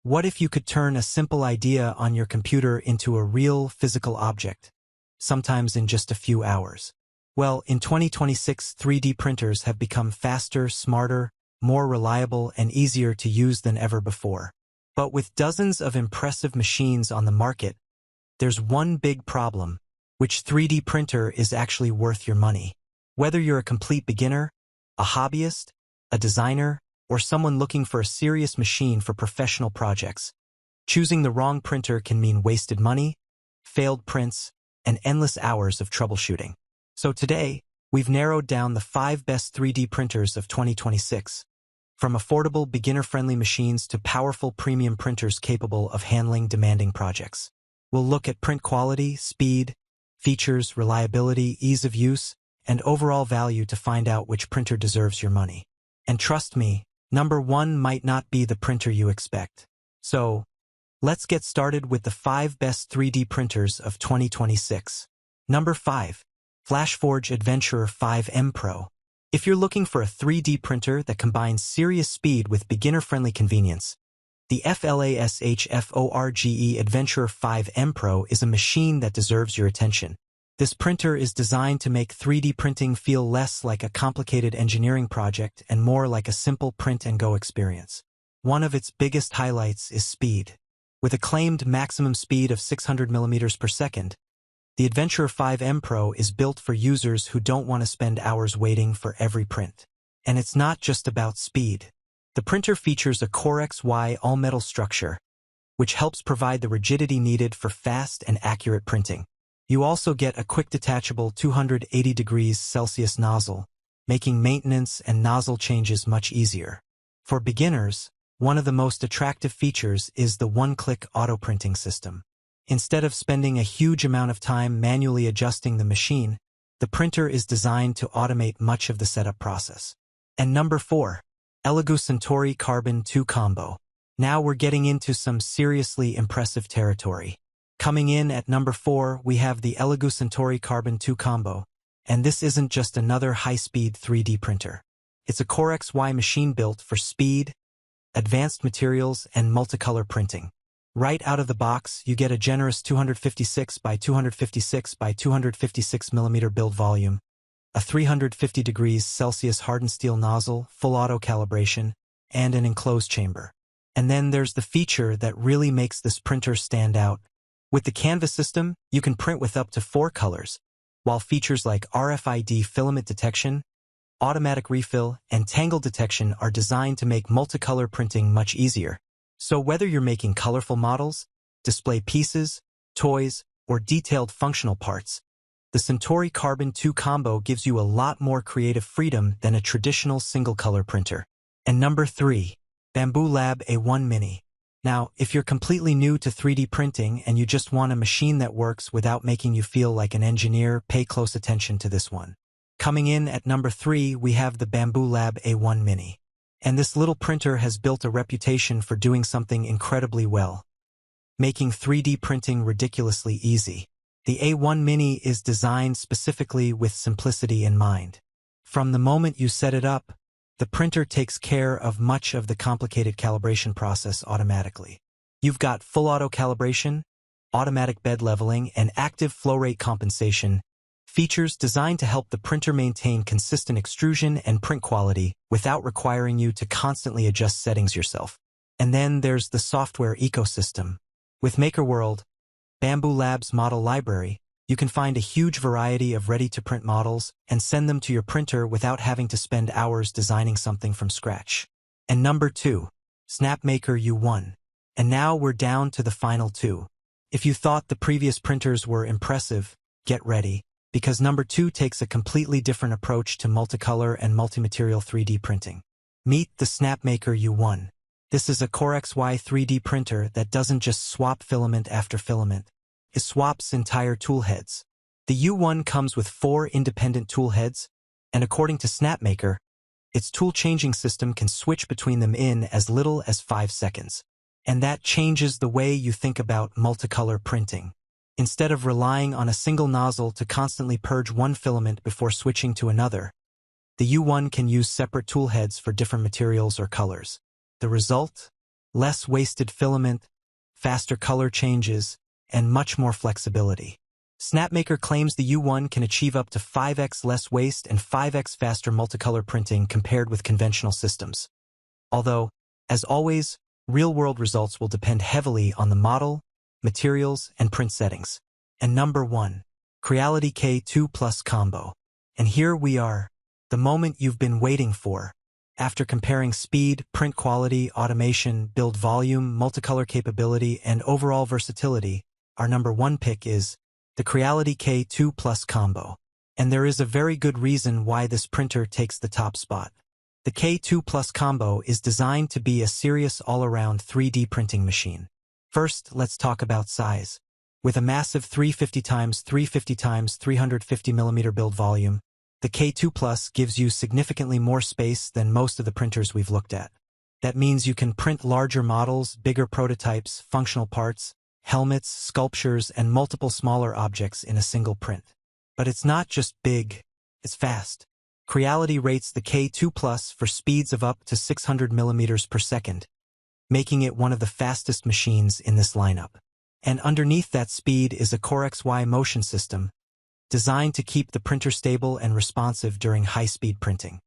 What if you could turn a simple idea on your computer into a real physical object, sometimes in just a few hours? Well, in 2026, 3D printers have become faster, smarter, more reliable, and easier to use than ever before. But with dozens of impressive machines on the market, there's one big problem: which 3D printer is actually worth your money? Whether you're a complete beginner, a hobbyist, a designer, or someone looking for a serious machine for professional projects, choosing the wrong printer can mean wasted money, failed prints, and endless hours of troubleshooting. So today, we've narrowed down the 5 best 3D printers of 2026. From affordable, beginner-friendly machines to powerful premium printers capable of handling demanding projects. We'll look at print quality, speed, features, reliability, ease of use, and overall value to find out which printer deserves your money. And trust me, number 1 might not be the printer you expect. So, let's get started with the 5 best 3D printers of 2026. Number 5. FLASHFORGE Adventurer 5M Pro. If you're looking for a 3D printer that combines serious speed with beginner-friendly convenience, the FLASHFORGE Adventurer 5M Pro is a machine that deserves your attention. This printer is designed to make 3D printing feel less like a complicated engineering project and more like a simple print-and-go experience. One of its biggest highlights is speed. With a claimed maximum speed of 600 millimeters per second, the Adventurer 5M Pro is built for users who don't want to spend hours waiting for every print. And it's not just about speed. The printer features a Core XY all-metal structure, which helps provide the rigidity needed for fast and accurate printing. You also get a quick detachable 280 degrees Celsius nozzle, making maintenance and nozzle changes much easier. For beginners, one of the most attractive features is the one-click auto-printing system. Instead of spending a huge amount of time manually adjusting the machine, the printer is designed to automate much of the setup process. And number 4. ELEGOO Centauri Carbon 2 Combo. Now we're getting into some seriously impressive territory. Coming in at number 4, we have the ELEGOO Centauri Carbon 2 Combo. And this isn't just another high-speed 3D printer. It's a Core XY machine built for speed, advanced materials, and multicolor printing. Right out of the box, you get a generous 256 by 256 by 256 millimeter build volume, a 350 degrees Celsius hardened steel nozzle, full auto calibration, and an enclosed chamber. And then there's the feature that really makes this printer stand out. With the Canvas system, you can print with up to 4 colors, while features like RFID filament detection, automatic refill, and tangle detection are designed to make multicolor printing much easier. So whether you're making colorful models, display pieces, toys, or detailed functional parts, the Centauri Carbon 2 Combo gives you a lot more creative freedom than a traditional single-color printer. And number 3. Bambu Lab A1 Mini. Now, if you're completely new to 3D printing and you just want a machine that works without making you feel like an engineer, pay close attention to this one. Coming in at number 3, we have the Bambu Lab A1 Mini. And this little printer has built a reputation for doing something incredibly well, making 3D printing ridiculously easy. The A1 Mini is designed specifically with simplicity in mind. From the moment you set it up, the printer takes care of much of the complicated calibration process automatically. You've got full auto calibration, automatic bed leveling, and active flow rate compensation, features designed to help the printer maintain consistent extrusion and print quality without requiring you to constantly adjust settings yourself. And then there's the software ecosystem. With MakerWorld, Bambu Lab's model library, you can find a huge variety of ready-to-print models and send them to your printer without having to spend hours designing something from scratch. And number 2, Snapmaker U1. And now we're down to the final 2. If you thought the previous printers were impressive, get ready, because number 2 takes a completely different approach to multicolor and multi-material 3D printing. Meet the Snapmaker U1. This is a Core XY 3D printer that doesn't just swap filament after filament. It swaps entire tool heads. The U1 comes with 4 independent tool heads, and according to Snapmaker, its tool-changing system can switch between them in as little as 5 seconds. And that changes the way you think about multicolor printing. Instead of relying on a single nozzle to constantly purge one filament before switching to another, the U1 can use separate tool heads for different materials or colors. The result? less wasted filament, faster color changes, and much more flexibility. Snapmaker claims the U1 can achieve up to 5x less waste and 5x faster multicolor printing compared with conventional systems. Although, as always, real-world results will depend heavily on the model, materials, and print settings. And number 1. Creality K2 Plus Combo. And here we are, the moment you've been waiting for. After comparing speed, print quality, automation, build volume, multicolor capability, and overall versatility, our number 1 pick is the Creality K2 Plus Combo. And there is a very good reason why this printer takes the top spot. The K2 Plus Combo is designed to be a serious all-around 3D printing machine. First, let's talk about size. With a massive 350x350x350mm build volume, the K2 Plus gives you significantly more space than most of the printers we've looked at. That means you can print larger models, bigger prototypes, functional parts, helmets, sculptures, and multiple smaller objects in a single print. But it's not just big, it's fast. Creality rates the K2 Plus for speeds of up to 600 millimeters per second, making it one of the fastest machines in this lineup. And underneath that speed is a Core XY motion system, designed to keep the printer stable and responsive during high-speed printing.